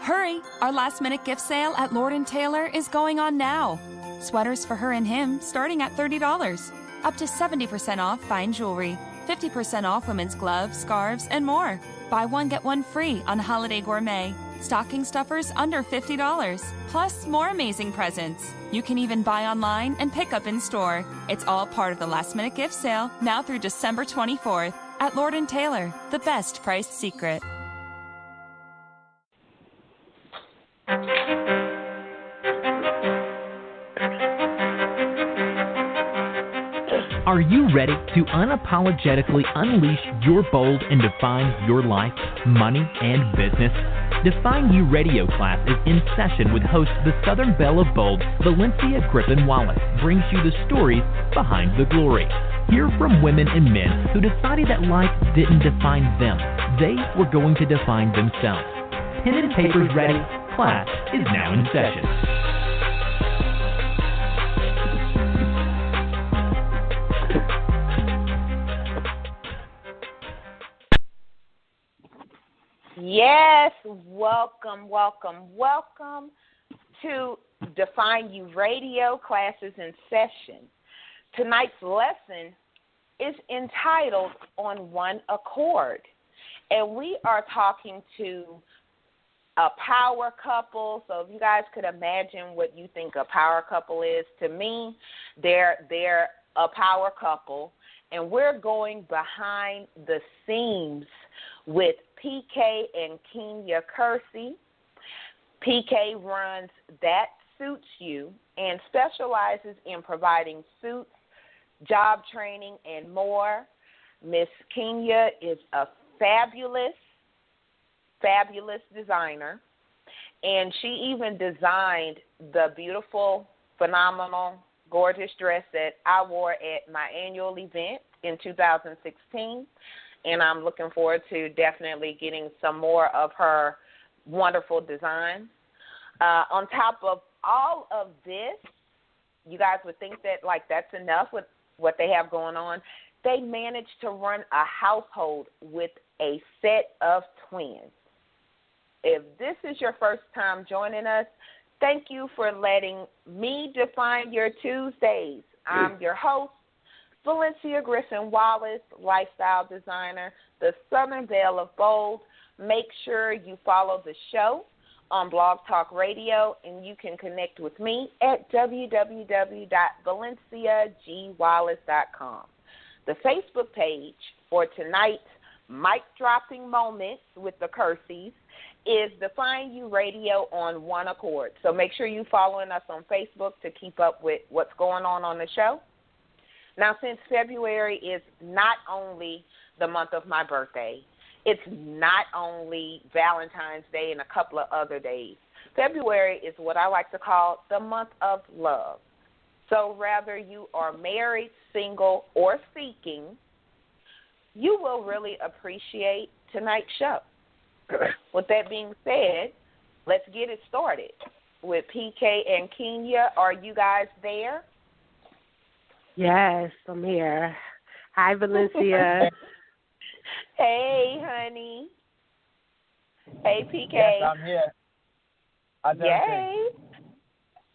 Hurry! Our last-minute gift sale at Lord & Taylor is going on now. Sweaters for her and him starting at $30. Up to 70% off fine jewelry. 50% off women's gloves, scarves, and more. Buy one, get one free on Holiday Gourmet. Stocking stuffers under $50. Plus more amazing presents. You can even buy online and pick up in store. It's all part of the last-minute gift sale now through December 24th at Lord & Taylor, the best priced secret. Are you ready to unapologetically unleash your bold and define your life, money, and business? Define You radio class is in session with host the Southern Belle of Bold, Valencia Griffin-Wallace, brings you the stories behind the glory. Hear from women and men who decided that life didn't define them. They were going to define themselves. Pen and papers ready. Class is now in session. Yes, welcome to Define You Radio classes in session. Tonight's lesson is entitled On One Accord, and we are talking to a power couple. So if you guys could imagine what you think a power couple is, to me, they're a power couple, and we're going behind the scenes with PK and Keenya Kersey. PK runs That Suits You and specializes in providing suits, job training, and more. Miss Keenya is a fabulous designer, and she even designed the beautiful, phenomenal, gorgeous dress that I wore at my annual event in 2016. And I'm looking forward to definitely getting some more of her wonderful designs. On top of all of this, you guys would think that, like, that's enough with what they have going on. They managed to run a household with a set of twins. If this is your first time joining us, thank you for letting me define your Tuesdays. I'm your host, Valencia Griffin-Wallace, lifestyle designer, the Southern Belle of Bold. Make sure you follow the show on Blog Talk Radio, and you can connect with me at www.valenciagwallace.com. The Facebook page for tonight's mic-dropping moments with the Kerseys is Define You Radio on One Accord. So make sure you're following us on Facebook to keep up with what's going on the show. Now, since February is not only the month of my birthday, it's not only Valentine's Day and a couple of other days. February is what I like to call the month of love. So whether you are married, single, or seeking, you will really appreciate tonight's show. With that being said, let's get it started with PK and Keenya. Are you guys there? Yes, I'm here. Hi, Valencia. Hey, honey. Hey, PK. Yes, I'm here.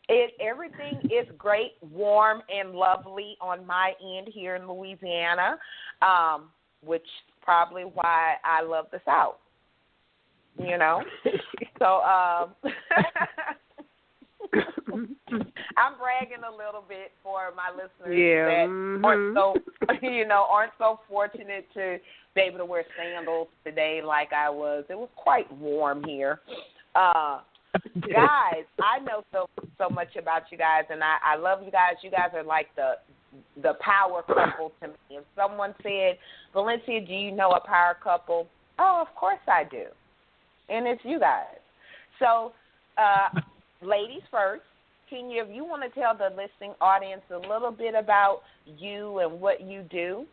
Yay. Everything is great, warm, and lovely on my end here in Louisiana, which is probably why I love the South, you know. So I'm bragging a little bit for my listeners that aren't so fortunate to be able to wear sandals today like I was. It was quite warm here. Guys, I know so much about you guys, and I love you guys. You guys are like the power couple to me. If someone said, Valencia, do you know a power couple? Oh, of course I do. And it's you guys. So, ladies first. Keenya, if you want to tell the listening audience a little bit about you and what you do,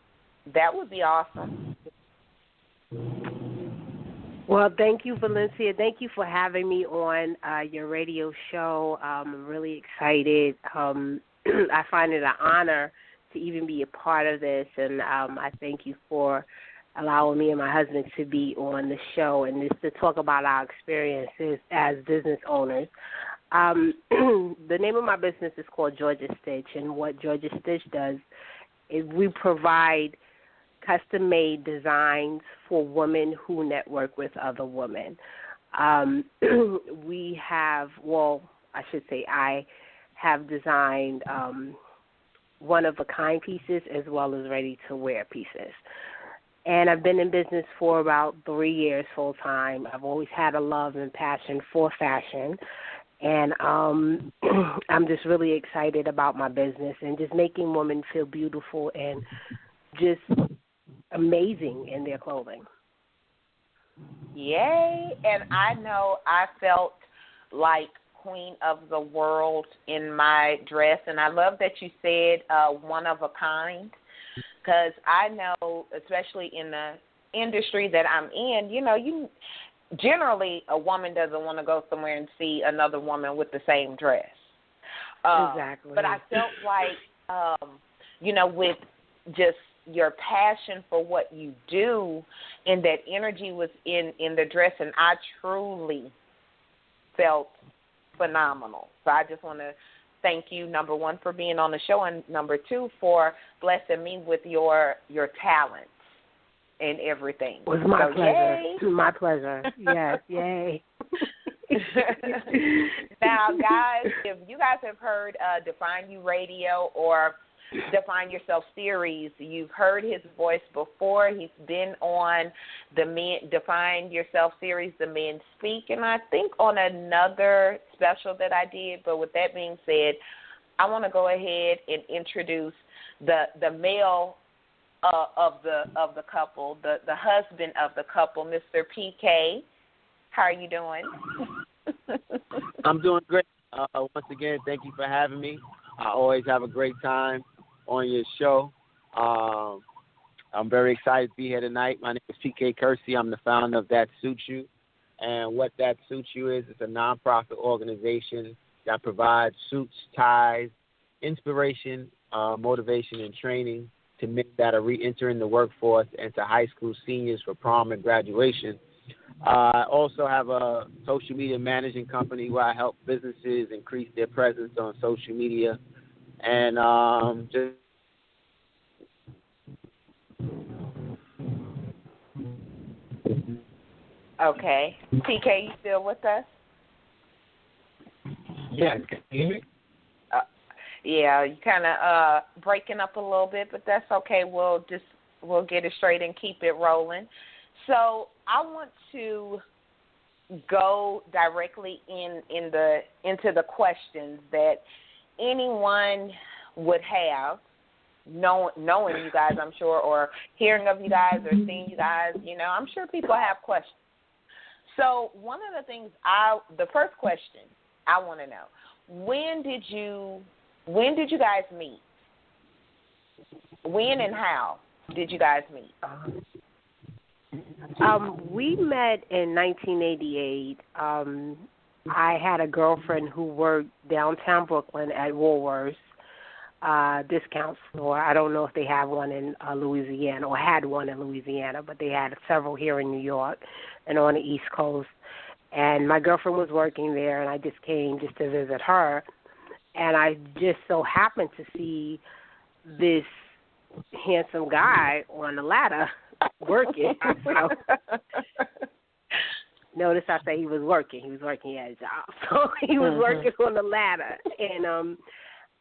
that would be awesome. Well, thank you, Valencia. Thank you for having me on your radio show. I'm really excited. I find it an honor to even be a part of this, and I thank you for allowing me and my husband to be on the show and just to talk about our experiences as business owners. The name of my business is called Georgia Stitch, and what Georgia Stitch does is we provide custom-made designs for women who network with other women. We have, I have designed one-of-a-kind pieces as well as ready-to-wear pieces. And I've been in business for about 3 years full-time. I've always had a love and passion for fashion. And I'm just really excited about my business and just making women feel beautiful and just amazing in their clothing. Yay. And I know I felt like queen of the world in my dress. And I love that you said one of a kind, because I know, especially in the industry that I'm in, you generally a woman doesn't want to go somewhere and see another woman with the same dress. Exactly. But I felt like, with just your passion for what you do, and that energy was in the dress, and I truly felt phenomenal. So I just want to thank you, number one, for being on the show, and number two, for blessing me with your talent and everything. It was my pleasure. Yay. My pleasure. Yes, yay. Now, guys, if you guys have heard Define You Radio or Define Yourself series, you've heard his voice before. He's been on the Define Yourself series, The Men Speak, and I think on another special that I did. But with that being said, I want to go ahead and introduce the male of the couple, the husband of the couple, Mr. PK. How are you doing? I'm doing great. Once again, thank you for having me. I always have a great time on your show. I'm very excited to be here tonight. My name is PK Kersey. I'm the founder of That Suits You. And what That Suits You is, it's a nonprofit organization that provides suits, ties, inspiration, motivation, and training to men that are re-entering the workforce and to high school seniors for prom and graduation. I also have a social media managing company where I help businesses increase their presence on social media. And just okay. PK, you still with us? yeah, can you hear me? Yeah, you kind of breaking up a little bit, but that's okay. We'll get it straight and keep it rolling. So I want to go directly into the questions that anyone would have, knowing you guys, I'm sure, or hearing of you guys or seeing you guys. I'm sure people have questions. So one of the things the first question I want to know, when did you guys meet? When and how did you guys meet? We met in 1988. I had a girlfriend who worked downtown Brooklyn at Woolworth's discount store. I don't know if they have one in Louisiana or had one in Louisiana, but they had several here in New York and on the East Coast. And my girlfriend was working there, and I just came just to visit her. And I just so happened to see this handsome guy on the ladder working. So, notice I say he was working. He was working at a job. So he was working on the ladder. And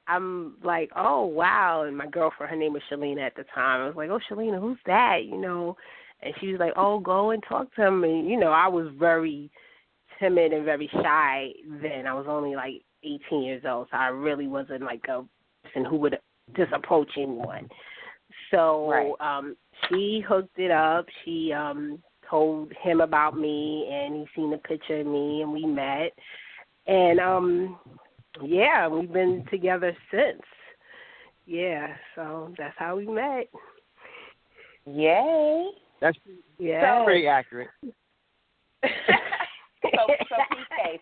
I'm like, oh, wow. And my girlfriend, her name was Shalina at the time. I was like, oh, Shalina, who's that? And she was like, oh, go and talk to him. And, I was very timid and very shy then. I was only like 18 years old, so I really wasn't like a person who would just approach anyone. So right. She hooked it up. She told him about me, and he seen a picture of me, and we met. And, we've been together since. Yeah, so that's how we met. Yay. That's pretty accurate. So PK,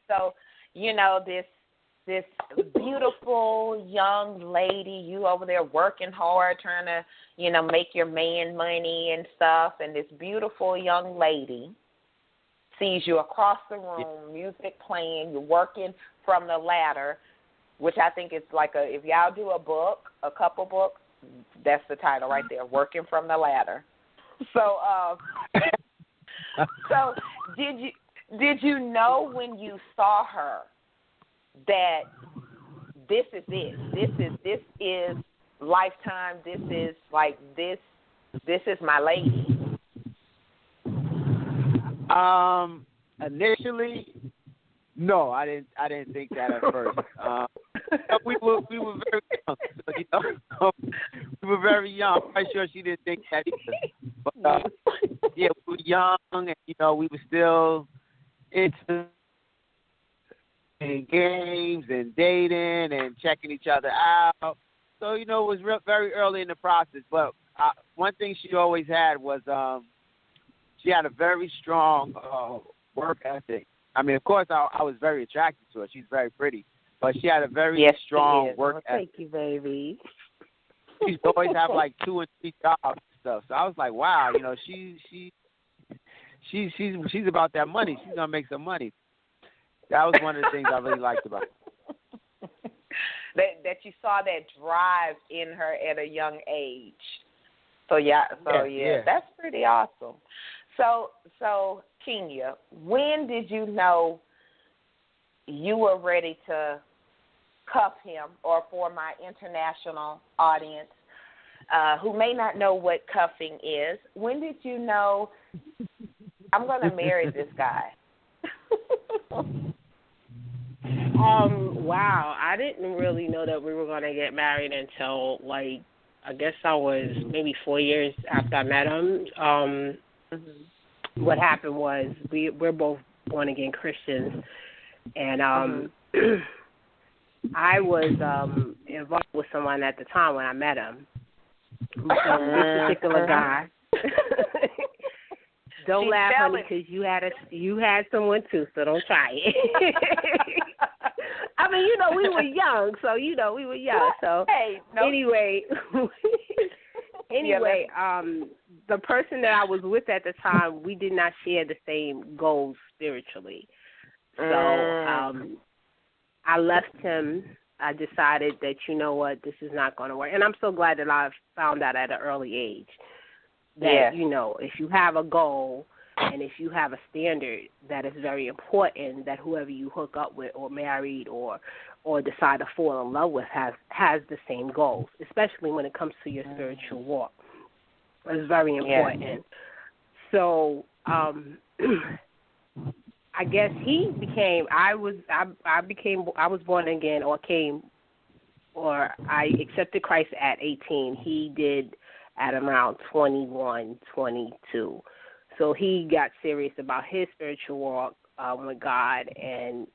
this beautiful young lady. You over there working hard, trying to, make your man money and stuff. And this beautiful young lady sees you across the room, music playing. You're working from the ladder, which I think is like if y'all do a couple books, that's the title right there, Working from the Ladder. So, so did you know when you saw her that this is it? This is lifetime. This is this is my lady. Initially, no, I didn't think that at first. We were very young. We were very young. I'm quite sure she didn't think that either. But we were young, and we were still into games and dating and checking each other out. So it was very early in the process. But one thing she always had was she had a very strong work ethic. I mean, of course, I was very attracted to her. She's very pretty. But she had a very strong work ethic. Thank you, baby. She used to always have like 2 and 3 jobs and stuff. So I was like, wow, she's about that money. She's gonna make some money. That was one of the things I really liked about her. That you saw that drive in her at a young age. So that's pretty awesome. So Keenya, when did you know you were ready to cuff him? Or for my international audience who may not know what cuffing is, when did you know I'm going to marry this guy? Wow, I didn't really know that we were going to get married until, I guess I was maybe 4 years after I met him. What happened was we're both born-again Christians, and I was involved with someone at the time when I met him. This particular guy. Don't She's laugh, jealous. honey, because you had someone too, so don't try it. I mean, we were young, so we were young. So anyway, the person that I was with at the time, we did not share the same goals spiritually. So I left him. I decided that, this is not going to work. And I'm so glad that I found out at an early age that, if you have a goal and if you have a standard, that is very important that whoever you hook up with or married or decide to fall in love with has the same goals, especially when it comes to your spiritual walk. It's very important. Yeah. So I guess I was born again I accepted Christ at 18. He did at around 21, 22. So he got serious about his spiritual walk with God, and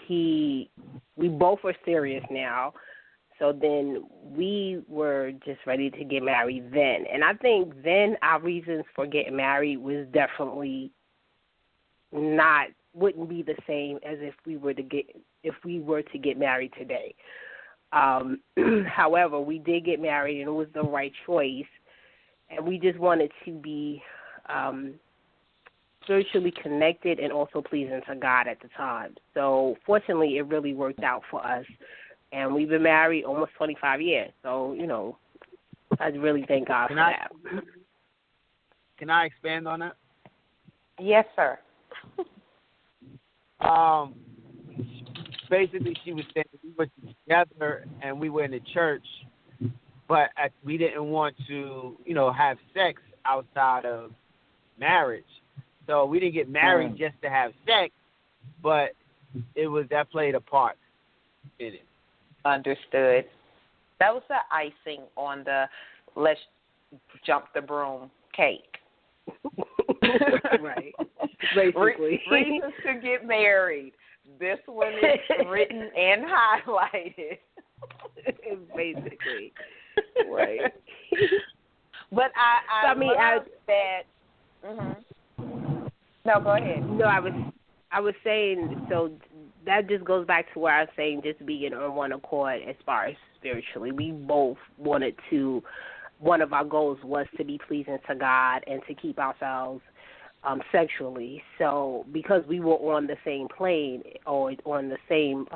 we both are serious now. So then we were just ready to get married then. And I think then our reasons for getting married was definitely wouldn't be the same as if we were to get married today. However, we did get married, and it was the right choice. And we just wanted to be spiritually connected and also pleasing to God at the time. So fortunately, it really worked out for us. And we've been married almost 25 years. So, I really thank God for that. Can I expand on that? Yes, sir. Basically, she was saying we were together and we were in the church, but we didn't want to, have sex outside of marriage. So we didn't get married just to have sex, but that played a part in it. Understood. That was the icing on the let's jump the broom cake. Right. Basically. Reasons to get married. This one is written and highlighted. Basically. Right. But I love that. Mm-hmm. No, go ahead. No, I I was saying, so that just goes back to where I was saying just being on one accord as far as spiritually. We both wanted to, one of our goals was to be pleasing to God and to keep ourselves sexually. So because we were on the same plane or on the same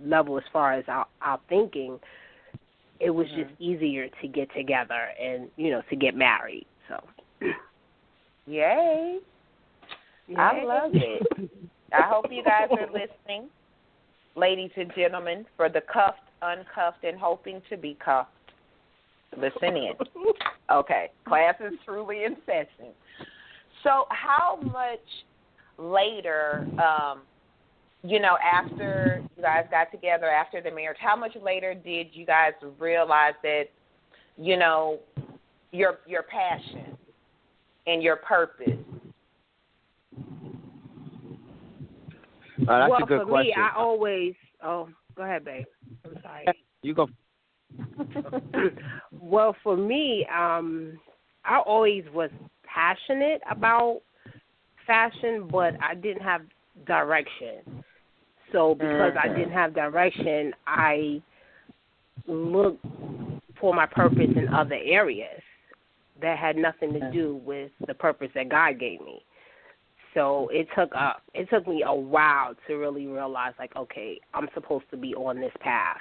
level as far as our thinking, it was just easier to get together and, to get married. So, Yay. I love it. I hope you guys are listening, ladies and gentlemen, for the cuffed, uncuffed, and hoping to be cuffed. Listen in. Okay, class is truly in session. So how much later, after you guys got together, after the marriage, how much later did you guys realize that, your passion and your purpose? That's well, a good for question. me, I always. Oh, go ahead, babe. I'm sorry. You go. Well, for me, I always was passionate about fashion, but I didn't have direction. So because I didn't have direction, I looked for my purpose in other areas that had nothing to do with the purpose that God gave me. So it took me a while to really realize, like, okay, I'm supposed to be on this path,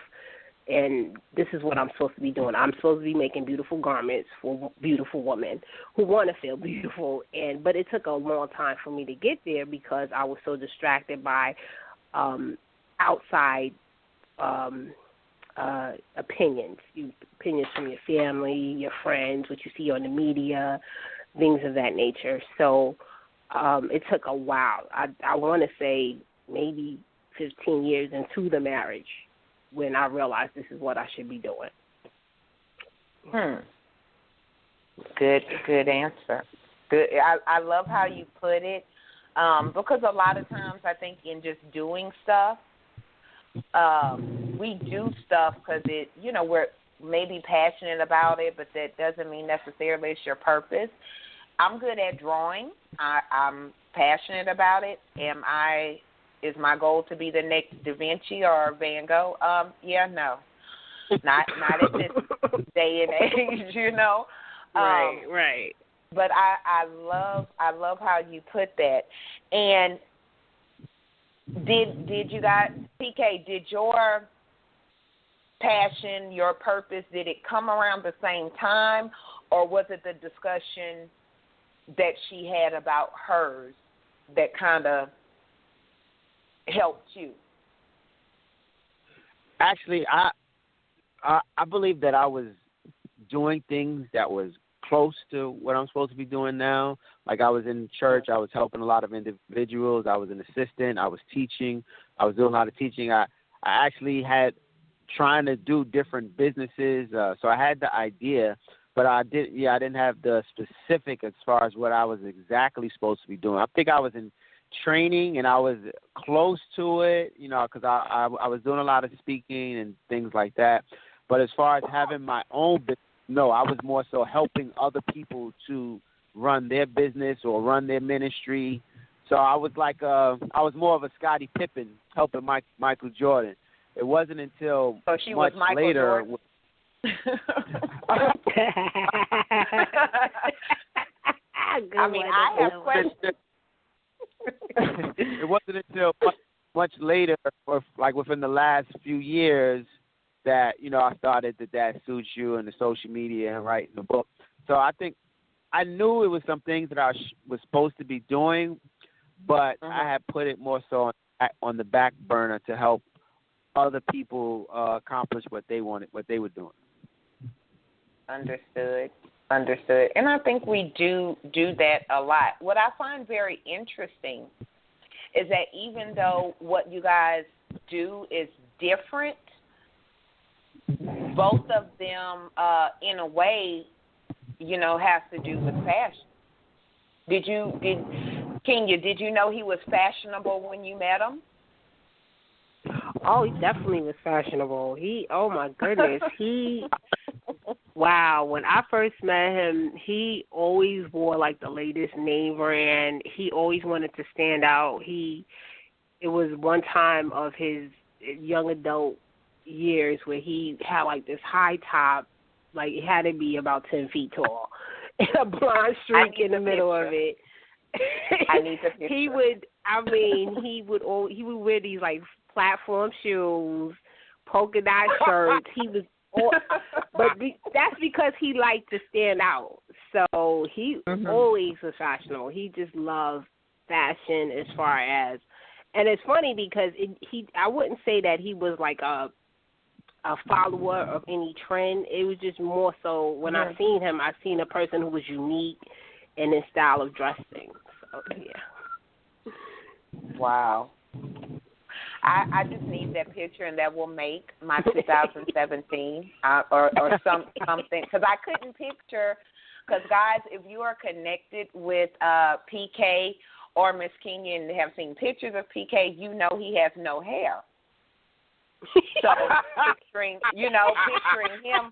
and this is what I'm supposed to be doing. I'm supposed to be making beautiful garments for beautiful women who want to feel beautiful. But it took a long time for me to get there because I was so distracted by outside opinions from your family, your friends, what you see on the media, things of that nature. So it took a while. I want to say maybe 15 years into the marriage when I realized this is what I should be doing. Good answer. Good. I love how you put it because a lot of times I think in just doing stuff, we do stuff because we're maybe passionate about it, but that doesn't mean necessarily it's your purpose. I'm good at drawing. I'm passionate about it. Is my goal to be the next Da Vinci or Van Gogh? Yeah, no. Not at this day and age, Right. But I love how you put that. And did you guys, PK, did your passion, your purpose, did it come around the same time, or was it the discussion that she had about hers that kind of helped you? Actually, I believe that I was doing things that was close to what I'm supposed to be doing now. Like I was in church, I was helping a lot of individuals, I was an assistant, I was teaching, I was doing a lot of teaching. I actually had trying to do different businesses, so I had the idea, but I didn't have the specific as far as what I was exactly supposed to be doing. I think I was in training and I was close to it, because I was doing a lot of speaking and things like that. But as far as having my own business, no, I was more so helping other people to run their business or run their ministry. So I was like, I was more of a Scottie Pippen helping Michael Jordan. It wasn't until much later. I have questions. It wasn't until much later, or like within the last few years, that I started the That Suits You and the social media and writing the book. So I think I knew it was some things that I was supposed to be doing, but I had put it more so on the back burner to help other people accomplish what they wanted, what they were doing. Understood. And I think we do that a lot. What I find very interesting is that even though what you guys do is different, both of them, in a way, has to do with fashion. Keenya, did you know he was fashionable when you met him? Oh, he definitely was fashionable. Oh my goodness, wow. When I first met him, he always wore like the latest name brand. He always wanted to stand out. He it was one time of his young adult years where he had like this high top, like it had to be about 10 feet tall, and a blonde streak in the middle of it. I need the picture. He would wear these like platform shoes, polka dot shirts. He was, that's because he liked to stand out. So he always was fashionable. He just loved fashion as far as, and it's funny because I wouldn't say that he was like a follower of any trend. It was just more so when I seen him, I seen a person who was unique in his style of dressing. So, yeah. Wow. I just need that picture, and that will make my 2017 or something. Because I couldn't picture, because, guys, if you are connected with PK or Miss Keenya and have seen pictures of PK, you know he has no hair. So picturing him,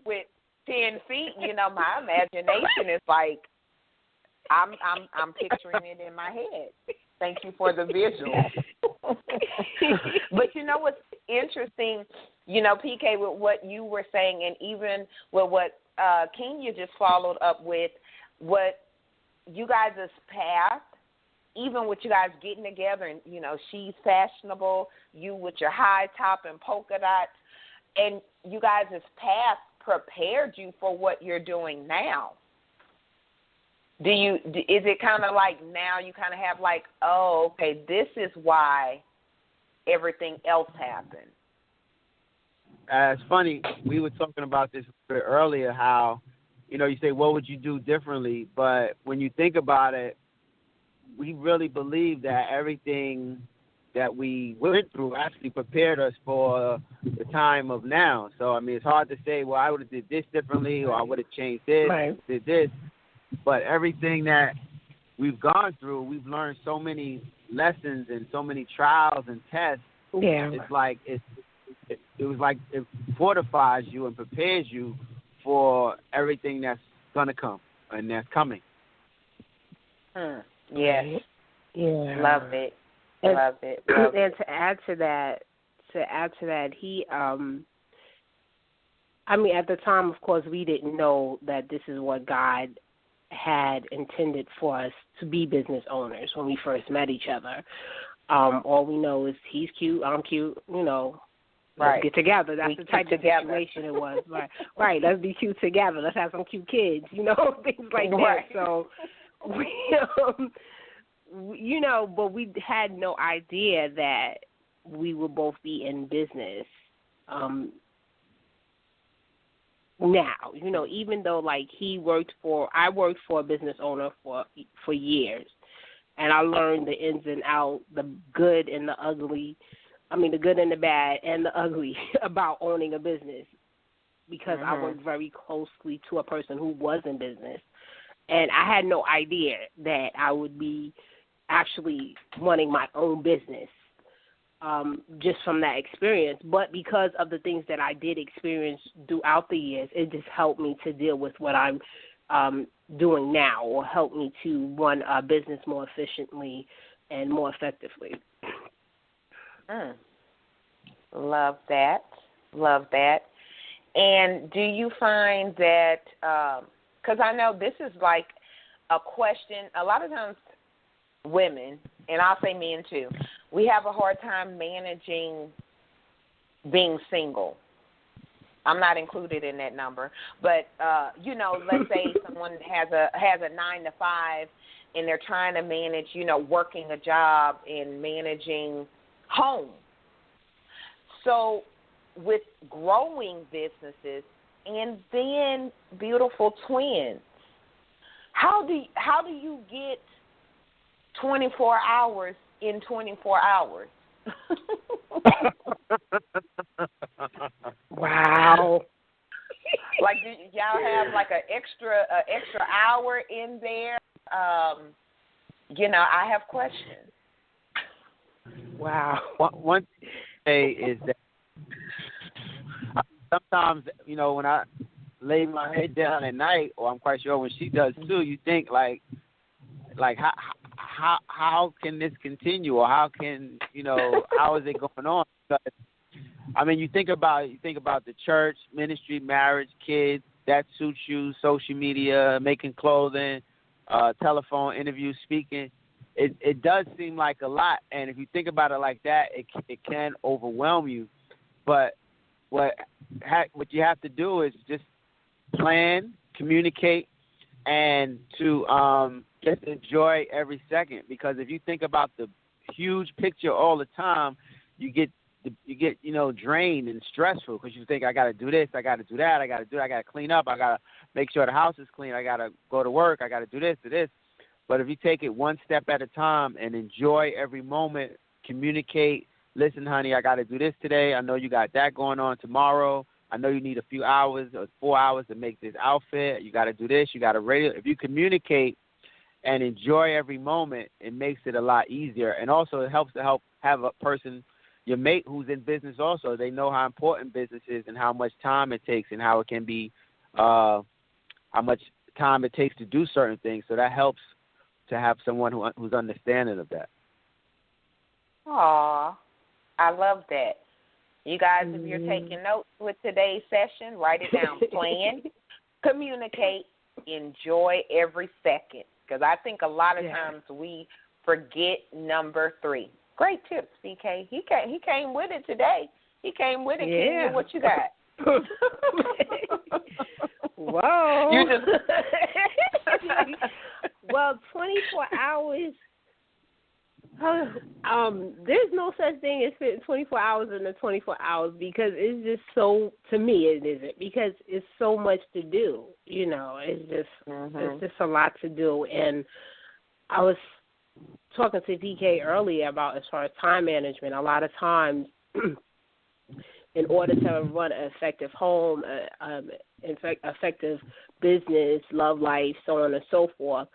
with 10 feet, my imagination is like, I'm picturing it in my head. Thank you for the visual. But you know what's interesting, PK, with what you were saying, and even with what Keenya just followed up with, what you guys' path, even with you guys getting together, and, she's fashionable, you with your high top and polka dots, and you guys' path prepared you for what you're doing now. Is it kind of like now you kind of have like, oh, okay, this is why everything else happened? It's funny, we were talking about this a bit earlier, how, you say, what would you do differently? But when you think about it, we really believe that everything that we went through actually prepared us for the time of now. So, it's hard to say, well, I would have did this differently, or I would have changed this, did this. But everything that we've gone through, we've learned so many lessons and so many trials and tests. Yeah. It's like it fortifies you and prepares you for everything that's gonna come and that's coming. Yes. Yeah. Love it. And, Love it. And to add to that, he at the time, of course, we didn't know that this is what God had intended for us to be business owners when we first met each other. All we know is he's cute, I'm cute, let's get together. That's the type of situation it was. Right, let's be cute together. Let's have some cute kids, things like that. So, but we had no idea that we would both be in business. Now, even though like I worked for a business owner for years, and I learned the ins and outs, the good and the ugly, the good and the bad and the ugly about owning a business, because I worked very closely to a person who was in business, and I had no idea that I would be actually running my own business. Just from that experience, but because of the things that I did experience throughout the years, it just helped me to deal with what I'm doing now, or help me to run a business more efficiently and more effectively. Love that. Love that. And do you find that, because I know this is like a question, a lot of times women, and I'll say men too, we have a hard time managing being single. I'm not included in that number, but let's say someone has a 9 to 5, and they're trying to manage, working a job and managing home. So, with growing businesses and then beautiful twins, how do you get 24 hours in 24 hours? Wow. Like, do y'all have like an extra hour in there? I have questions. Wow. One thing to say is that sometimes, when I lay my head down at night, or I'm quite sure when she does too, you think like how can this continue, or how can, how is it going on? Because, I mean, you think about the church, ministry, marriage, kids, that suits you, social media, making clothing, telephone interviews, speaking. It does seem like a lot, and if you think about it like that, it can overwhelm you. But what you have to do is just plan, communicate, and to just enjoy every second. Because if you think about the huge picture all the time, you get drained and stressful, because you think, I got to do this, I got to do that, I got to clean up, I got to make sure the house is clean, I got to go to work, I got to do this. But if you take it one step at a time and enjoy every moment, communicate, listen, honey, I got to do this today. I know you got that going on tomorrow. I know you need a few hours or 4 hours to make this outfit. You got to do this. You got to radio. If you communicate and enjoy every moment, it makes it a lot easier. And also it helps to have a person, your mate who's in business also. They know how important business is and how much time it takes and how it can be, how much time it takes to do certain things. So that helps to have someone who's understanding of that. Aw, I love that. You guys, if you're taking notes with today's session, write it down. Plan, communicate, enjoy every second. Because I think a lot of times we forget number 3. Great tips, PK. He came with it today. He came with it. Yeah. Keenya, what you got? Whoa. You just Well, 24 hours. There's no such thing as fitting 24 hours in the 24 hours, because it's just so, to me it isn't, because it's so much to do. It's just a lot to do. And I was talking to PK earlier about, as far as time management, a lot of times in order to run an effective home, effective business, love life, so on and so forth,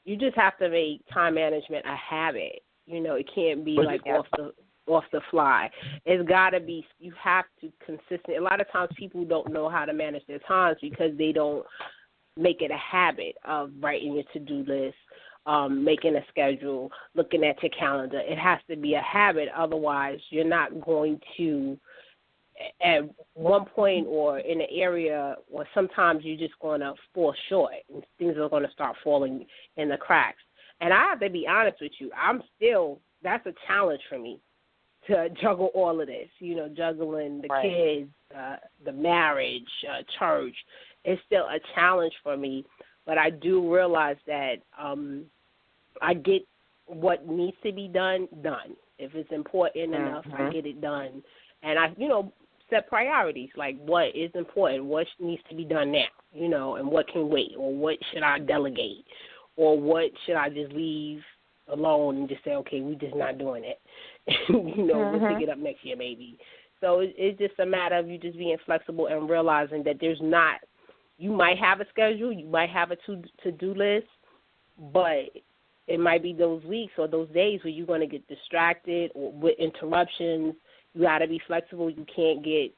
you just have to make time management a habit. It can't be like off the fly. It's got to be, you have to consistently. A lot of times people don't know how to manage their times because they don't make it a habit of writing your to-do list, making a schedule, looking at your calendar. It has to be a habit. Otherwise, you're not going to, at one point or in an area, or sometimes you're just going to fall short and things are going to start falling in the cracks. And I have to be honest with you, that's a challenge for me to juggle all of this, juggling the kids, the marriage, church. It's still a challenge for me, but I do realize that I get what needs to be done. If it's important enough, I get it done. And I, set priorities, like what is important, what needs to be done now, and what can wait, or what should I delegate, or what should I just leave alone and just say, okay, we're just not doing it. We'll pick it up next year maybe. So it's just a matter of you just being flexible and realizing that you might have a schedule, you might have a to-do list, but it might be those weeks or those days where you're going to get distracted or with interruptions. You got to be flexible. You can't get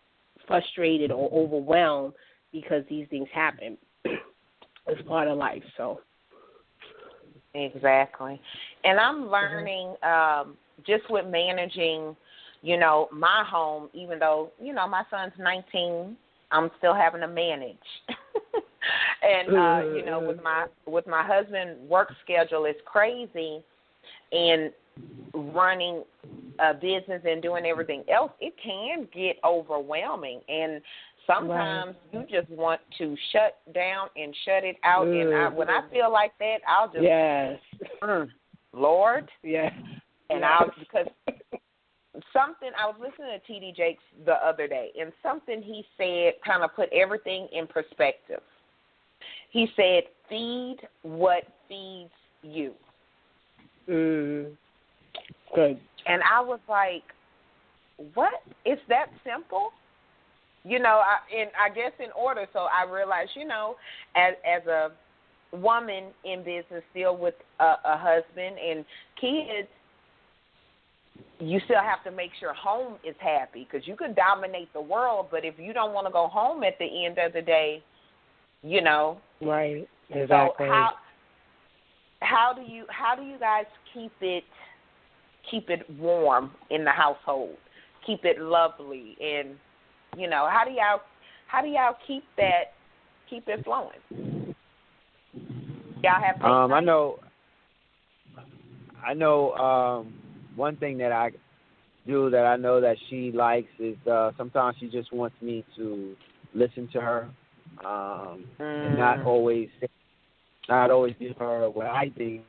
frustrated or overwhelmed because these things happen. It's part of life. So exactly. And I'm learning just with managing, my home, even though, my son's 19, I'm still having to manage. And, with my husband, work schedule is crazy, and running a business and doing everything else, it can get overwhelming. And sometimes you just want to shut down and shut it out. And when I feel like that, I'll just, Lord. Yeah. And because I was listening to T.D. Jakes the other day, and something he said kind of put everything in perspective. He said, feed what feeds you. Good. And I was like, what? It's that simple? I guess in order, so I realized, as a woman in business, still with a husband and kids, you still have to make sure home is happy, because you could dominate the world, but if you don't want to go home at the end of the day, Right, exactly. So how do you guys keep it warm in the household? Keep it lovely, and how do y'all keep it flowing? Y'all have I know one thing that I do that I know that she likes is sometimes she just wants me to listen to her, and not always give her what I think.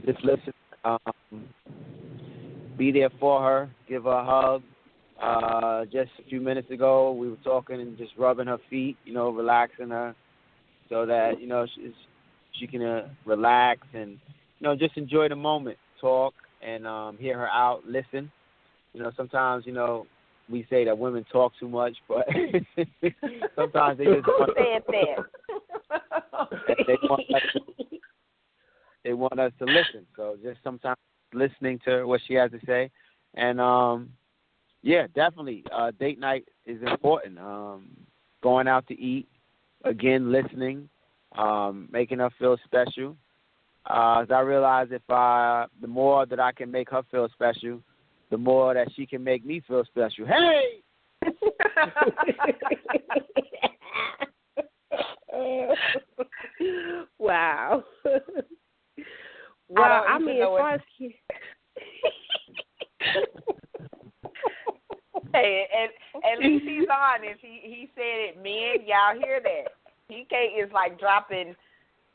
Just listen, be there for her, give her a hug. Just a few minutes ago, we were talking and just rubbing her feet, relaxing her, so that she can relax and just enjoy the moment, talk and hear her out, listen. Sometimes we say that women talk too much, but sometimes they just they want us to listen. So just sometimes listening to what she has to say, and yeah, definitely date night is important. Going out to eat, again, listening, making her feel special. As I realize the more that I can make her feel special, the more that she can make me feel special. Hey! Wow. Well, I mean, as far as hey, and at least he's honest. He said it, men. Y'all hear that? PK is like dropping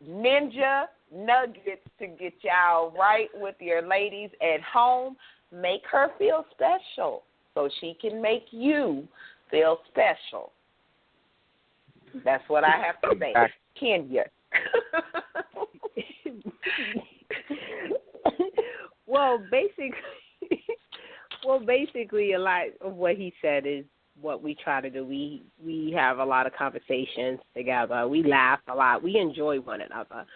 ninja nuggets to get y'all right with your ladies at home. Make her feel special so she can make you feel special. That's what I have to say. Keenya. Well, basically, a lot of what he said is what we try to do. We have a lot of conversations together. We laugh a lot. We enjoy one another.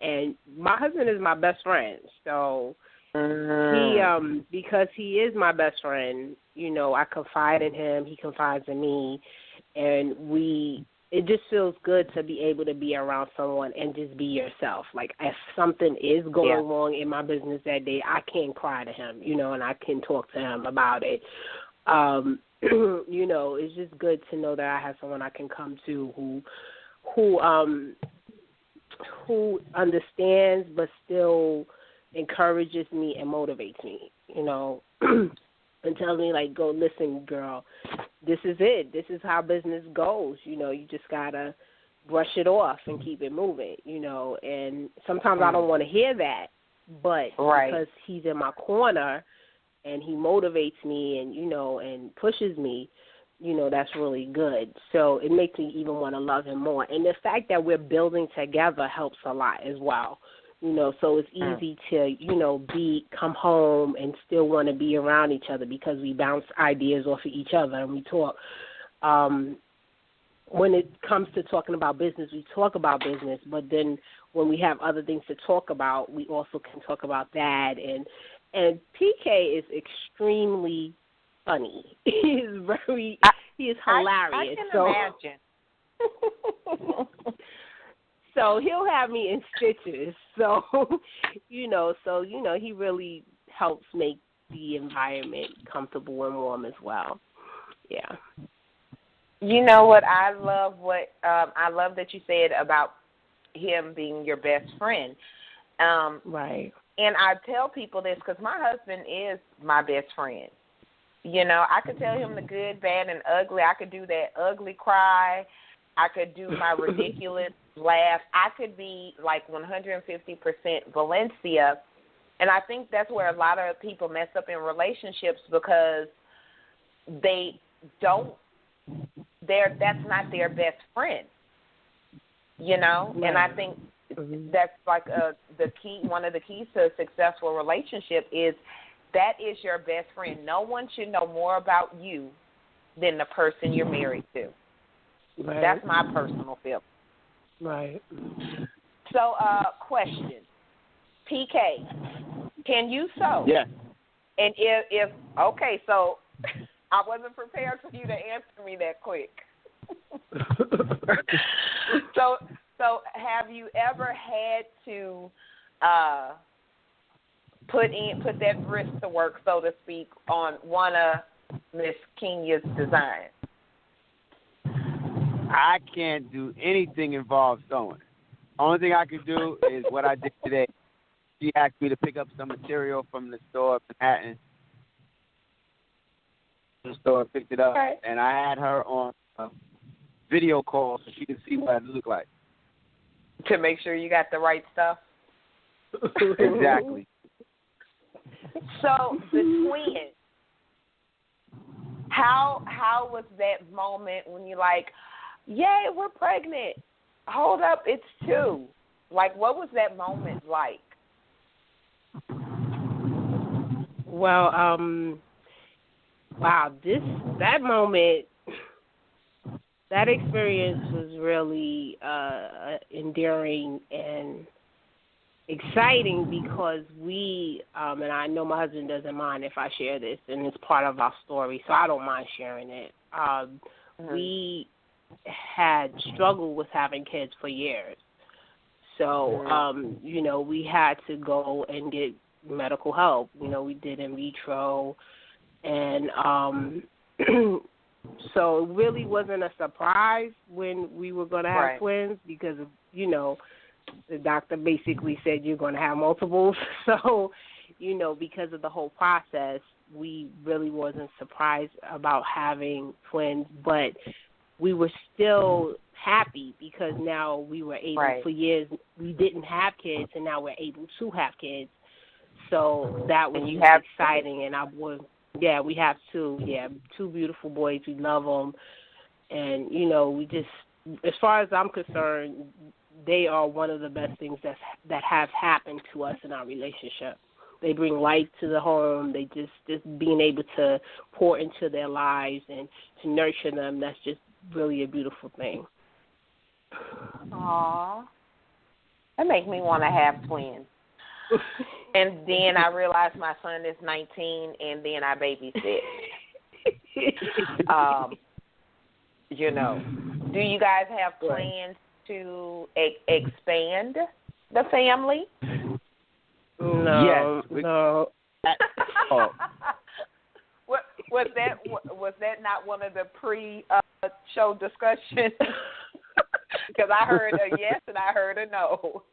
And my husband is my best friend, so he because he is my best friend, I confide in him. He confides in me, and it just feels good to be able to be around someone and just be yourself. Like, if something is going wrong in my business that day, I can cry to him, and I can talk to him about it. It's just good to know that I have someone I can come to who understands but still encourages me and motivates me, and tells me, like, go, listen, girl, this is it. This is how business goes. You just got to brush it off and keep it moving, And sometimes I don't want to hear that, but because he's in my corner and he motivates me and, and pushes me, that's really good. So it makes me even want to love him more. And the fact that we're building together helps a lot as well. So it's easy to, come home and still want to be around each other because we bounce ideas off of each other and we talk. When it comes to talking about business, we talk about business, but then when we have other things to talk about, we also can talk about that. And PK is extremely funny. He is hilarious. I can imagine. So he'll have me in stitches. So, he really helps make the environment comfortable and warm as well. Yeah. You know what? I love that you said about him being your best friend. Right. And I tell people this because my husband is my best friend. I could tell him the good, bad, and ugly. I could do that ugly cry. I could do my ridiculous laugh. I could be like 150% Valencia. And I think that's where a lot of people mess up in relationships because that's not their best friend, Right. And I think that's like one of the keys to a successful relationship is that is your best friend. No one should know more about you than the person you're married to. Right. That's my personal feeling. Right. So, question. PK, can you sew? Yeah. And if okay, so I wasn't prepared for you to answer me that quick. So So have you ever had to put that wrist to work, so to speak, on one of Miss Kenya's designs? I can't do anything involved sewing. Only thing I can do is what I did today. She asked me to pick up some material from the store in Manhattan. The store picked it up, right. and I had her on a video call so she could see what I look like. To make sure you got the right stuff. Exactly. So the twins, how was that moment when you're like, yay, we're pregnant. Hold up, it's 2. Like, what was that moment like? Well, wow, that moment, that experience was really endearing and exciting because we, and I know my husband doesn't mind if I share this, and it's part of our story, so I don't mind sharing it. We had struggled with having kids for years. So, we had to go and get medical help. We did in vitro, and so it really wasn't a surprise when we were going to have twins because, the doctor basically said you're going to have multiples. So, because of the whole process, we really wasn't surprised about having twins, but we were still happy because now we were able, for years, we didn't have kids, and now we're able to have kids. So that was exciting, and we have 2. Yeah, 2 beautiful boys. We love them, and we just, as far as I'm concerned, they are one of the best things that have happened to us in our relationship. They bring light to the home. They just being able to pour into their lives and to nurture them. That's just really a beautiful thing. Aww, that makes me want to have twins. And then I realized my son is 19, and then I babysit. Do you guys have plans to expand the family? No. Yes. No. Was that not one of the pre-show discussions? Because I heard a yes and I heard a no.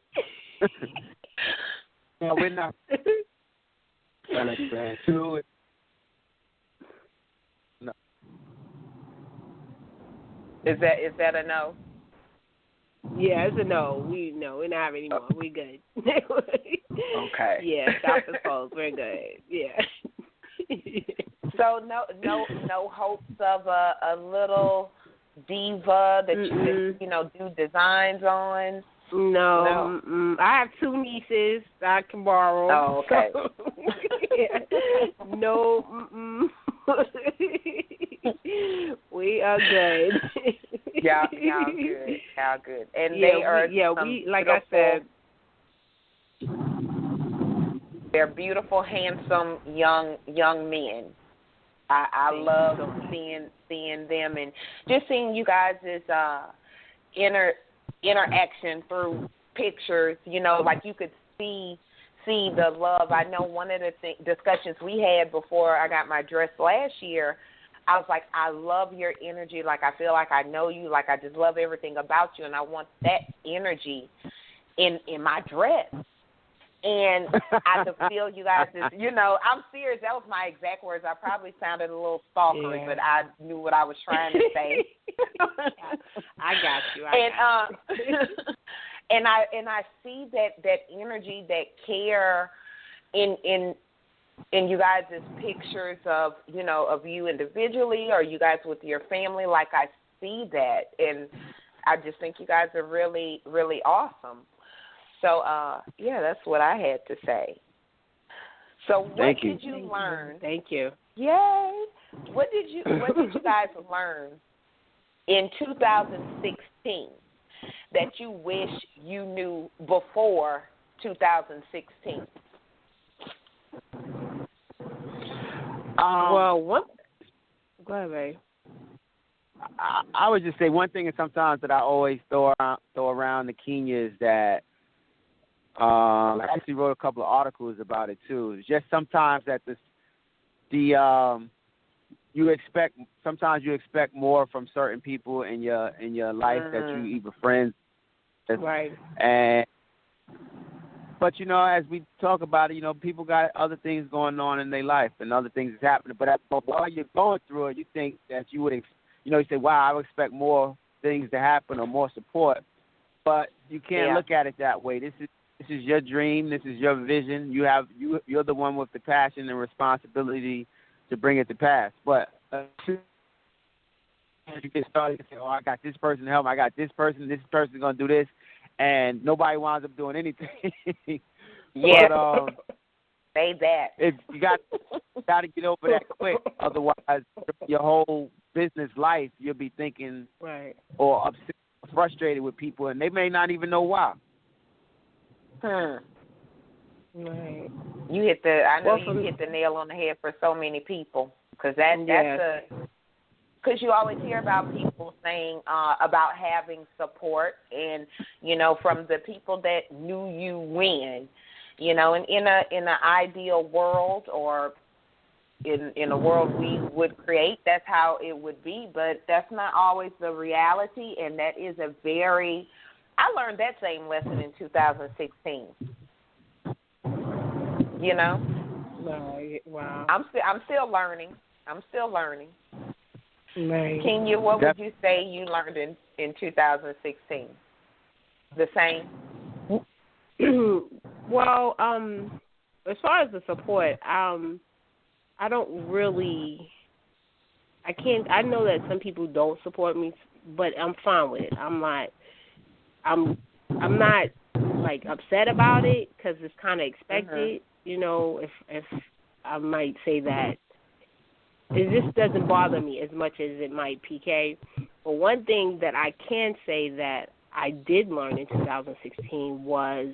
No, we're not going to expand to it. No. Is that a no? Yeah, it's a no. We're not having any more. We good. Okay. Yeah, stop the polls. We're good. Yeah. So no hopes of a little diva that you could, do designs on? No. I have 2 nieces I can borrow. Oh, okay. So, yeah. No. We are good. Y'all good. Y'all good. And they are. We like I said. They're beautiful, handsome young men. I love seeing them and just seeing you guys' interaction through pictures. Like you could see the love. I know one of the discussions we had before I got my dress last year, I was like, I love your energy. Like, I feel like I know you. Like, I just love everything about you, and I want that energy in my dress. And I could feel you guys, I'm serious. That was my exact words. I probably sounded a little stalkery, but I knew what I was trying to say. I got you. And I see that energy, that care in you guys' pictures of you individually or you guys with your family. Like, I see that, and I just think you guys are really, really awesome. So, that's what I had to say. So what did you learn? Thank you. Yay. What did you guys learn in 2016 that you wish you knew before 2016? Go ahead, Ray. I would just say one thing is sometimes that I always throw around around the Kenya is that I actually wrote a couple of articles about it too. It's just sometimes that you expect more from certain people in your life that you either friends, right, but as we talk about it, people got other things going on in their life and other things is happening. But while you're going through it, you think that you would, you say, "Wow, I would expect more things to happen or more support." But you can't look at it that way. This is your dream. This is your vision. You're the one with the passion and responsibility to bring it to pass. But as you get started, you say, "Oh, I got this person to help. I got this person. This person's gonna do this," and nobody winds up doing anything. Yeah, but, say that. You got to get over that quick. Otherwise, your whole business life, you'll be thinking or upset, frustrated with people, and they may not even know why. Right. You hit you hit the nail on the head for so many people, because because you always hear about people saying about having support, and from the people that knew you when, and in an ideal world, or in a world we would create, that's how it would be, but that's not always the reality, and that is I learned that same lesson in 2016. Right. Wow. I'm still learning. Right. Keenya, what would you say you learned in 2016? The same? Well, as far as the support, I don't really. I know that some people don't support me, but I'm fine with it. I'm not like upset about it, because it's kind of expected. If I might say that it just doesn't bother me as much as it might PK. But one thing that I can say that I did learn in 2016 was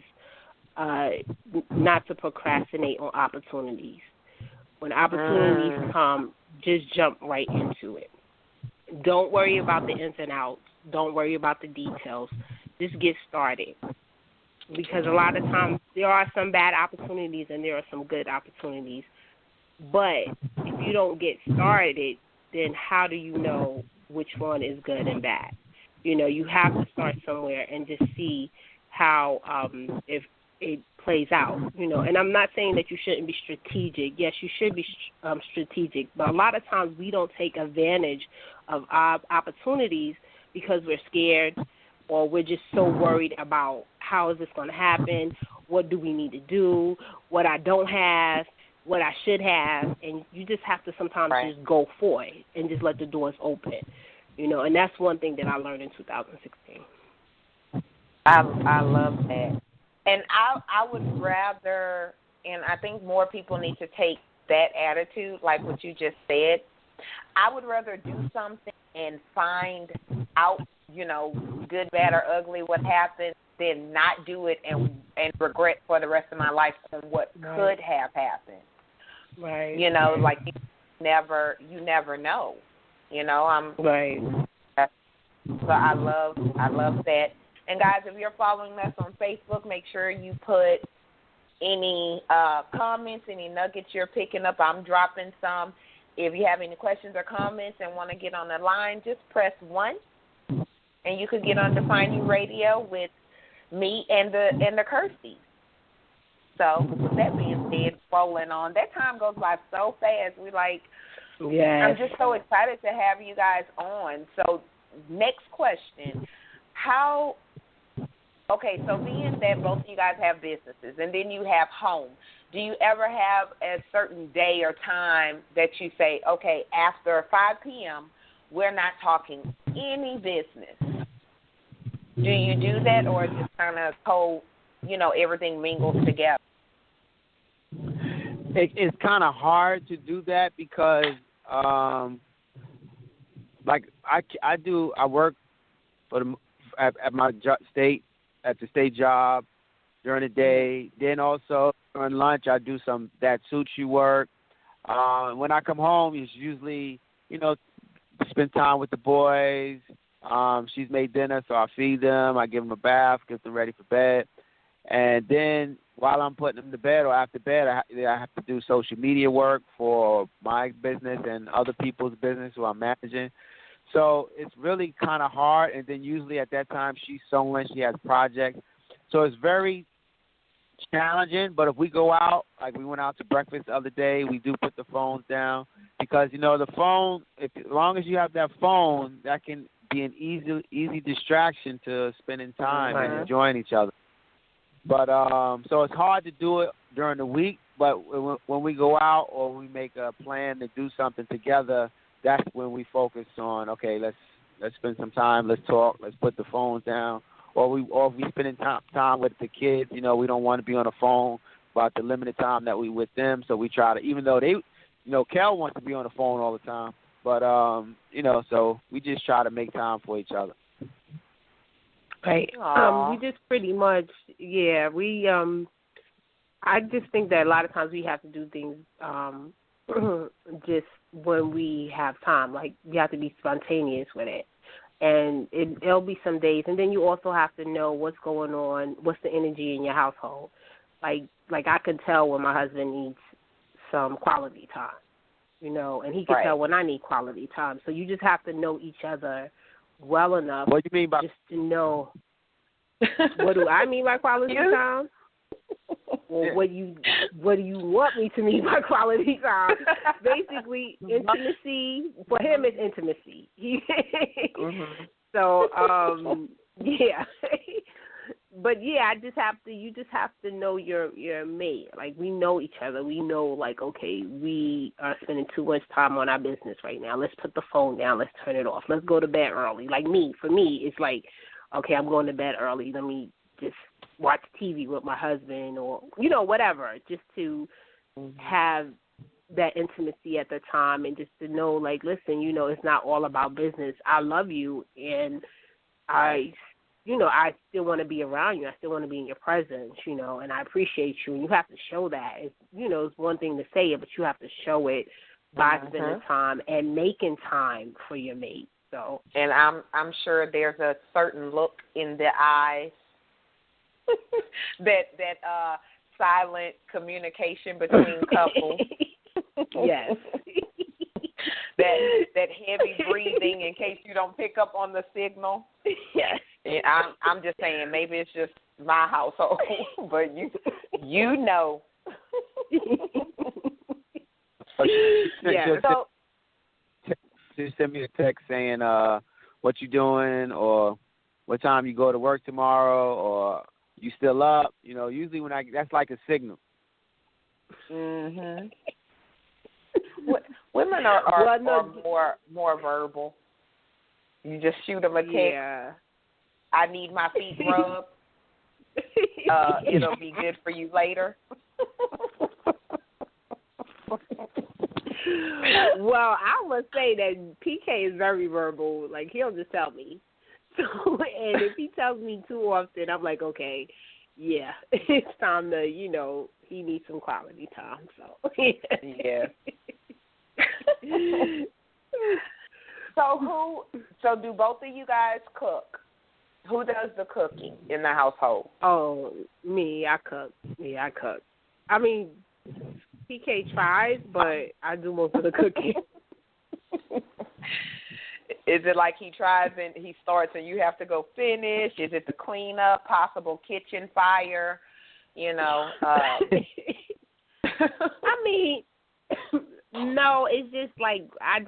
not to procrastinate on opportunities. When opportunities come, just jump right into it. Don't worry about the ins and outs. Don't worry about the details. Just get started. Because a lot of times there are some bad opportunities and there are some good opportunities. But if you don't get started, then how do you know which one is good and bad? You have to start somewhere and just see how if it plays out. And I'm not saying that you shouldn't be strategic. Yes, you should be strategic. But a lot of times we don't take advantage of opportunities because we're scared, or we're just so worried about how is this going to happen, what do we need to do, what I don't have, what I should have, and you just have to sometimes just go for it and just let the doors open, and that's one thing that I learned in 2016. I love that. And I would rather, and I think more people need to take that attitude, like what you just said. I would rather do something and find out, good, bad, or ugly what happened, than not do it and regret for the rest of my life on what could have happened. Right. Like you never know. Right. So I love that. And guys, if you're following us on Facebook, make sure you put any comments, any nuggets you're picking up. I'm dropping some. If you have any questions or comments and want to get on the line, just press 1, and you could get on Define You Radio with me and the Kerseys. So with that being said, rolling on. That time goes by so fast. I'm just so excited to have you guys on. So next question. So being that both of you guys have businesses and then you have home, do you ever have a certain day or time that you say, okay, after 5 p.m., we're not talking any business? Do you do that, or is it kind of everything mingles together? It's kind of hard to do that because, I work at my at the state job during the day. Then also during lunch, I do some that suits you work. When I come home, it's usually spend time with the boys, She's made dinner, so I feed them. I give them a bath, get them ready for bed. And then while I'm putting them to bed or after bed, I have to do social media work for my business and other people's business who I'm managing. So it's really kind of hard. And then usually at that time she's sewing, she has projects. So it's very challenging. But if we go out, like we went out to breakfast the other day, we do put the phones down because, you know, the phone, as long as you have that phone, that can be an easy distraction to spending time and enjoying each other. But so it's hard to do it during the week, but when we go out or we make a plan to do something together, that's when we focus on, okay, let's spend some time, let's talk, let's put the phones down. Or if we spending time with the kids, you know, we don't want to be on the phone about the limited time that we with them, so we try to, even though they, you know, Kel wants to be on the phone all the time, but you know, so we just try to make time for each other. Right. We just pretty much, we I just think that a lot of times we have to do things just when we have time. Like, we have to be spontaneous with it. And it'll be some days. And then you also have to know what's going on, what's the energy in your household. Like I can tell when my husband needs some quality time, you know, and he can tell when I need quality time. So you just have to know each other well enough. What do you mean by just to know? What do I mean by quality time? Well, what do you want me to mean by quality time? Basically, intimacy. For him, it's intimacy. So, yeah. But yeah, you just have to know your mate. Like, we know each other. We know, like, okay, we are spending too much time on our business right now. Let's put the phone down. Let's turn it off. Let's go to bed early. Like for me, it's like, okay, I'm going to bed early. Let me just watch TV with my husband or, you know, whatever, just to have that intimacy at the time and just to know, like, listen, you know, it's not all about business. I love you, and I still want to be around you. I still want to be in your presence, you know, and I appreciate you. And you have to show that. It's, you know, it's one thing to say it, but you have to show it by spending time and making time for your mate. So, and I'm sure there's a certain look in the eyes that silent communication between couples. Yes. that heavy breathing in case you don't pick up on the signal. Yes. And I'm just saying, maybe it's just my household, but you know. Yeah. So just send me a text saying what you doing or what time you go to work tomorrow or you still up. You know, usually that's like a signal. Mhm. Women are more verbal. You just shoot them a text. Yeah. I need my feet rubbed. It'll be good for you later. Well, I would say that PK is very verbal. Like, he'll just tell me. So, and if he tells me too often, I'm like, okay, yeah, it's time to, you know, he needs some quality time. So, yeah. So do both of you guys cook? Who does the cooking in the household? Oh, me, I cook. Yeah, I cook. I mean, PK tries, but I do most of the cooking. Is it like he tries and he starts and you have to go finish? Is it the cleanup, possible kitchen fire? You know. I mean, no, it's just like I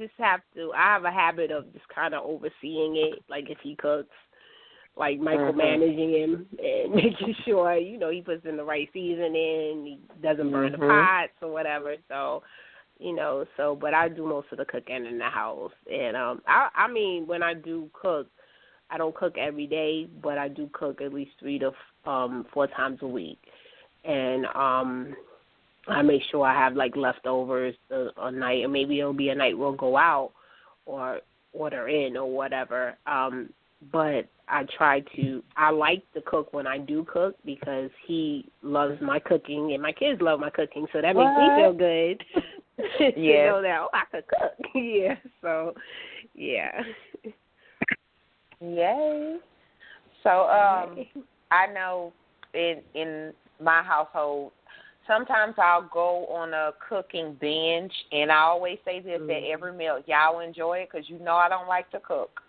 have a habit of just kind of overseeing it. Like, if he cooks, like micromanaging him and making sure, you know, he puts in the right seasoning, he doesn't burn the pots or whatever. So, you know, but I do most of the cooking in the house. And I mean, when I do cook, I don't cook every day, but I do cook at least 3 to 4 times a week. And I make sure I have, like, leftovers a night, or maybe it'll be a night we'll go out or order in or whatever. But I like to cook when I do cook because he loves my cooking and my kids love my cooking, so that makes me feel good to know that, I could cook. Yeah, so, yeah. Yay. So I know in my household, sometimes I'll go on a cooking binge, and I always say this at every meal: y'all enjoy it, because you know I don't like to cook.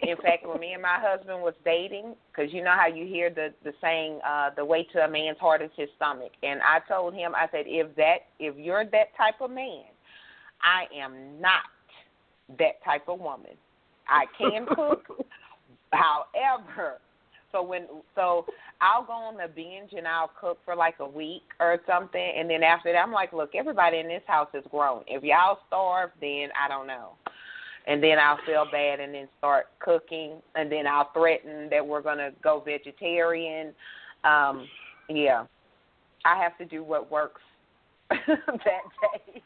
In fact, when me and my husband was dating, because you know how you hear the saying, the way to a man's heart is his stomach. And I told him, I said, if you're that type of man, I am not that type of woman. I can cook, however, so I'll go on the binge and I'll cook for like a week or something, and then after that I'm like, look, everybody in this house is grown. If y'all starve, then I don't know. And then I'll feel bad and then start cooking, and then I'll threaten that we're going to go vegetarian. Yeah, I have to do what works that day.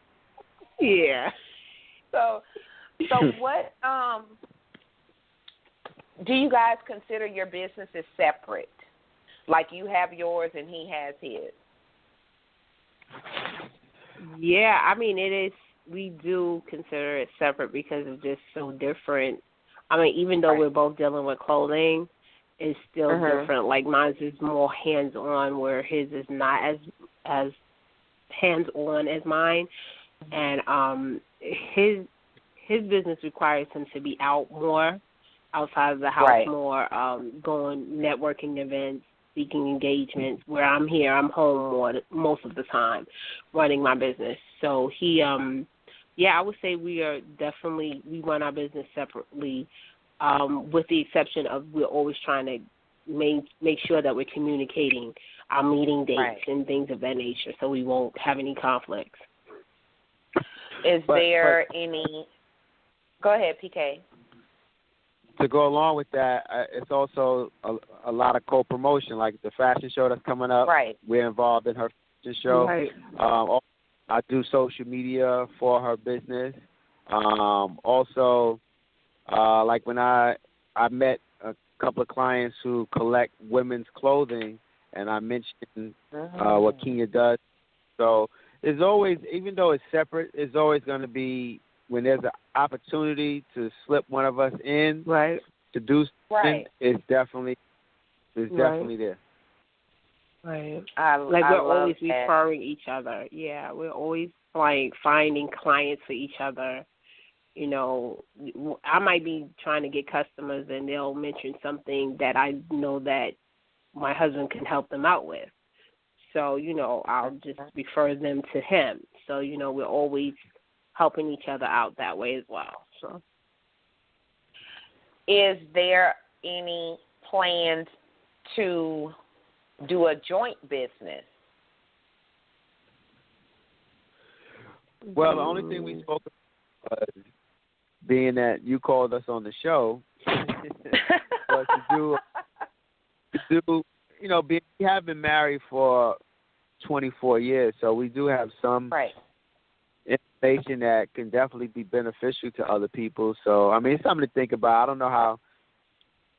Yeah. So what do you guys consider your businesses separate? Like you have yours and he has his? Yeah, I mean, it is. We do consider it separate because it's just so different. I mean, even though we're both dealing with clothing, it's still different. Like mine is more hands-on, where his is not as hands-on as mine. And his business requires him to be out more, outside of the house more, going networking events, speaking engagements. Where I'm here, I'm home more most of the time, running my business. So he, I would say we run our business separately, with the exception of we're always trying to make sure that we're communicating our meeting dates and things of that nature, so we won't have any conflicts. Is there any? Go ahead, PK. To go along with that, it's also a lot of co-promotion, like the fashion show that's coming up. Right. We're involved in her fashion show. Right. I do social media for her business. Also, like when I met a couple of clients who collect women's clothing, and I mentioned what Keenya does. So there's always, even though it's separate, it's always going to be, when there's an opportunity to slip one of us in to do something, it's definitely there. Right. We're always referring each other. Yeah, we're always like finding clients for each other. You know, I might be trying to get customers and they'll mention something that I know that my husband can help them out with. So, you know, I'll just refer them to him. So, you know, we're always helping each other out that way as well. So, is there any plans to do a joint business? Well, the only thing we spoke about was, being that you called us on the show, was to do, you know, we have been married for 24 years, so we do have some information that can definitely be beneficial to other people. So, I mean, it's something to think about. I don't know how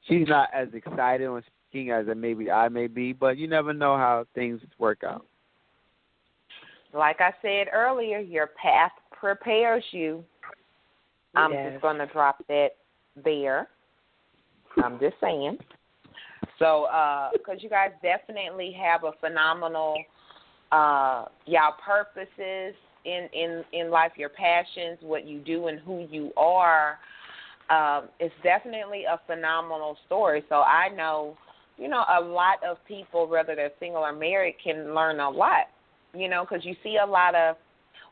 she's not as excited on speaking as maybe I may be, but you never know how things work out. Like I said earlier, your path prepares you. I'm just going to drop that there. I'm just saying. So, because you guys definitely have a phenomenal, y'all purposes in life, your passions, what you do and who you are. It's definitely a phenomenal story. So I know, you know, a lot of people, whether they're single or married, can learn a lot, you know, because you see a lot of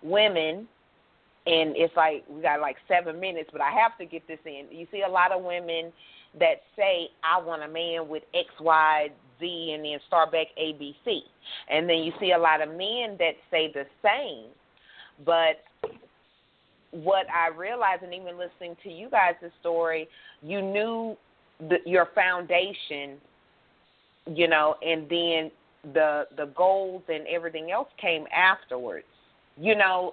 women, and it's like we got like 7 minutes, but I have to get this in. You see a lot of women that say, I want a man with X, Y, Z, and then start back ABC. And then you see a lot of men that say the same. But what I realized, and even listening to you guys' story, you knew your foundation, you know, and then the goals and everything else came afterwards, you know,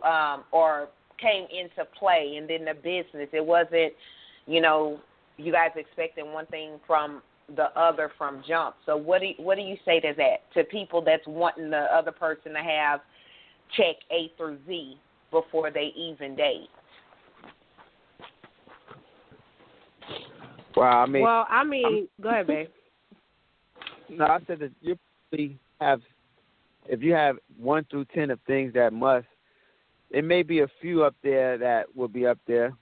or came into play, and then the business. It wasn't, you know, you guys expecting one thing from the other from jump. So what do you say to that, to people that's wanting the other person to have check A through Z before they even date? Well, I mean, go ahead, babe. No, I said that you probably have, if you have 1 through 10 of things that must, there may be a few up there that will be up there,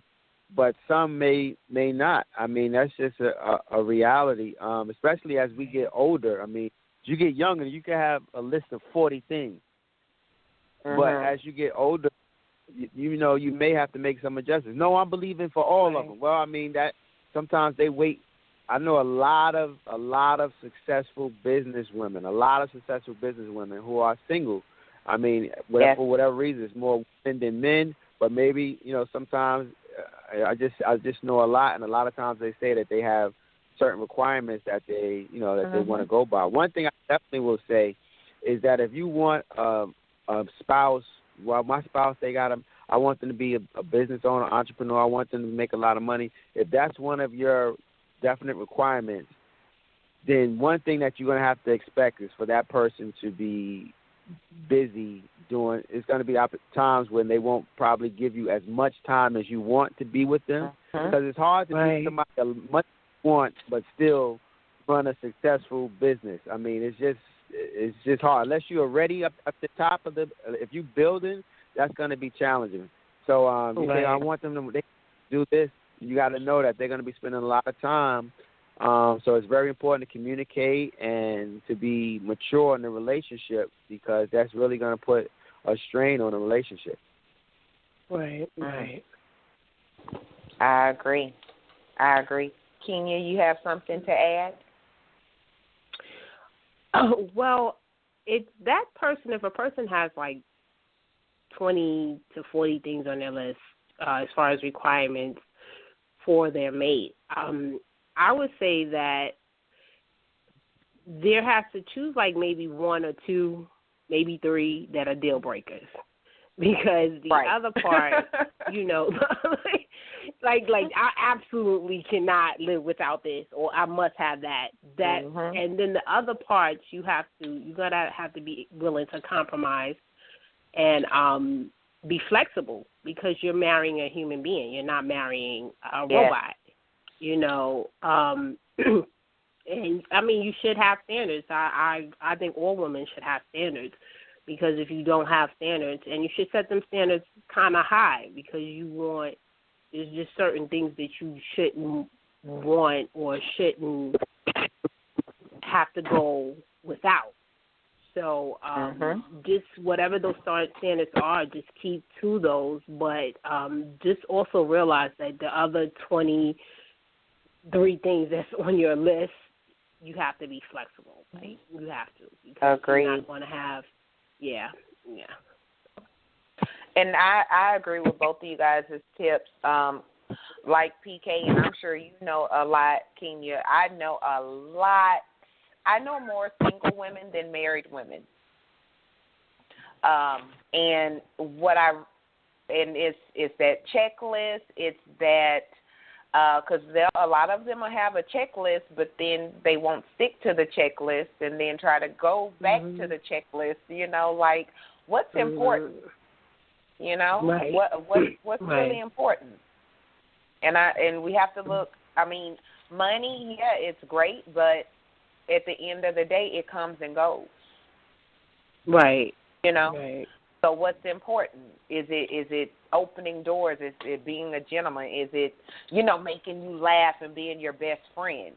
but some may not. I mean, that's just a reality, especially as we get older. I mean, as you get younger, you can have a list of 40 things. But as you get older, you know, you may have to make some adjustments. No, I'm believing for all of them. Well, I mean, that sometimes they wait. I know a lot of successful business women, who are single. I mean, for whatever reason, it's more women than men. But maybe, you know, sometimes I just know a lot, and a lot of times they say that they have certain requirements that they, you know, that they want to go by. One thing I definitely will say is that if you want a spouse, well, my spouse, I want them to be a business owner, entrepreneur. I want them to make a lot of money. If that's one of your definite requirements, then one thing that you're going to have to expect is for that person to be busy doing. It's going to be times when they won't probably give you as much time as you want to be with them, because it's hard to be somebody as much you want but still run a successful business. I mean, it's just hard unless you're already up the top of if you're building, that's going to be challenging. So you say, I want them to do this. You got to know that they're going to be spending a lot of time. So it's very important to communicate and to be mature in the relationship, because that's really going to put a strain on the relationship. Right. I agree. Keenya, you have something to add? Well, it's that person, if a person has like 20 to 40 things on their list as far as requirements for their mate, I would say that there has to choose like maybe 1 or 2, maybe 3 that are deal breakers, because the other part, you know, like I absolutely cannot live without this, or I must have that. And then the other parts you gotta have to be willing to compromise and be flexible, because you're marrying a human being. You're not marrying a robot. You know, and I mean, you should have standards. I think all women should have standards, because if you don't have standards, and you should set them standards kind of high, because there's just certain things that you shouldn't want or shouldn't have to go without. So just whatever those standards are, just keep to those, but just also realize that the other 23 things that's on your list, you have to be flexible. Right? You have to. Because Agreed. You're not going to have, And I agree with both of you guys' tips. Like PK, and I'm sure you know a lot, Keenya. I know a lot. I know more single women than married women. And it's that checklist. It's that because a lot of them will have a checklist, but then they won't stick to the checklist, and then try to go back to the checklist. You know, like what's important. You know, what's really important. And we have to look. I mean, money, it's great, but at the end of the day, it comes and goes. Right. You know. Right. So what's important? Is it opening doors? Is it being a gentleman? Is it, you know, making you laugh and being your best friend?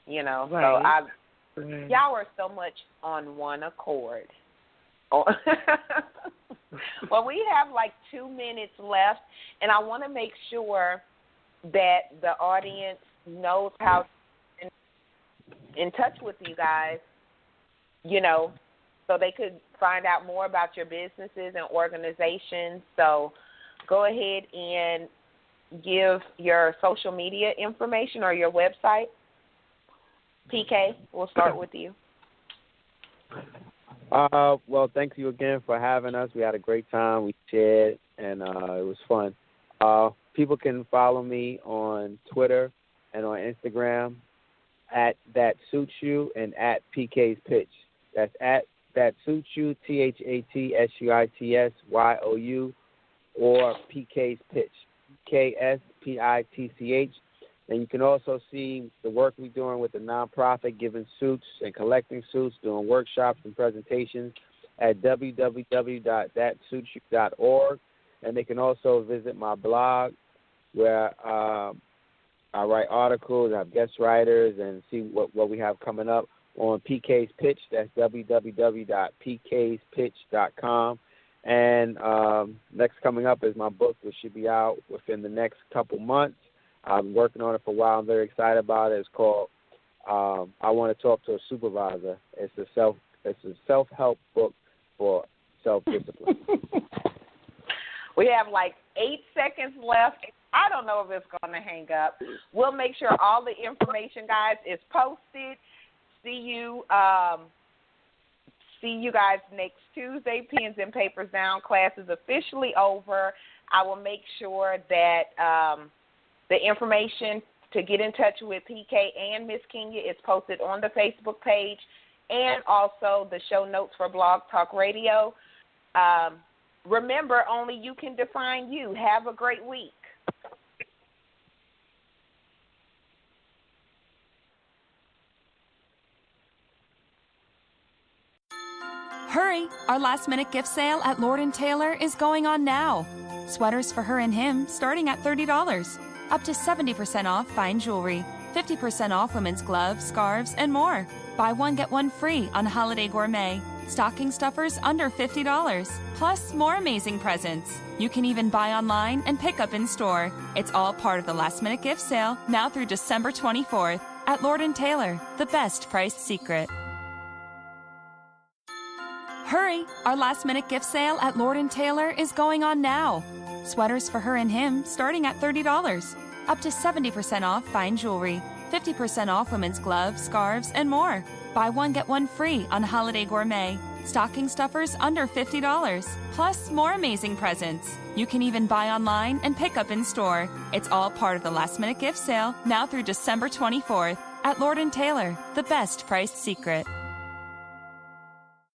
You know. Right. So y'all are so much on one accord. Well, we have like 2 minutes left, and I want to make sure that the audience knows how to get in touch with you guys, you know, so they could find out more about your businesses and organizations. So go ahead and give your social media information or your website. PK, we'll start with you. Well, thank you again for having us. We had a great time. We shared, and it was fun. People can follow me on Twitter and on Instagram at That Suits You and at PK's Pitch. That's at That Suits You, THATSUITSYOU, or PK's Pitch, KSPITCH. And you can also see the work we're doing with the nonprofit, giving suits and collecting suits, doing workshops and presentations at www.thatsuitsyou.org. And they can also visit my blog where I write articles, I have guest writers, and see what we have coming up on PK's Pitch. That's www.pkspitch.com. And next coming up is my book, which should be out within the next couple months. I've been working on it for a while. I'm very excited about it. It's called I Want to Talk to a Supervisor. It's a self-help book for self-discipline. We have like 8 seconds left. I don't know if it's going to hang up. We'll make sure all the information, guys, is posted. See you guys next Tuesday. Pens and papers down. Class is officially over. I will make sure that the information to get in touch with PK and Miss Keenya is posted on the Facebook page, and also the show notes for Blog Talk Radio. Remember, only you can define you. Have a great week. Hurry! Our last-minute gift sale at Lord & Taylor is going on now. Sweaters for her and him starting at $30. Up to 70% off fine jewelry. 50% off women's gloves, scarves, and more. Buy one, get one free on Holiday Gourmet. Stocking stuffers under $50. Plus more amazing presents. You can even buy online and pick up in store. It's all part of the last-minute gift sale now through December 24th at Lord & Taylor, the best priced secret. Hurry! Our last-minute gift sale at Lord & Taylor is going on now. Sweaters for her and him starting at $30. Up to 70% off fine jewelry. 50% off women's gloves, scarves, and more. Buy one, get one free on Holiday Gourmet. Stocking stuffers under $50. Plus more amazing presents. You can even buy online and pick up in store. It's all part of the last-minute gift sale now through December 24th at Lord & Taylor, the best priced secret.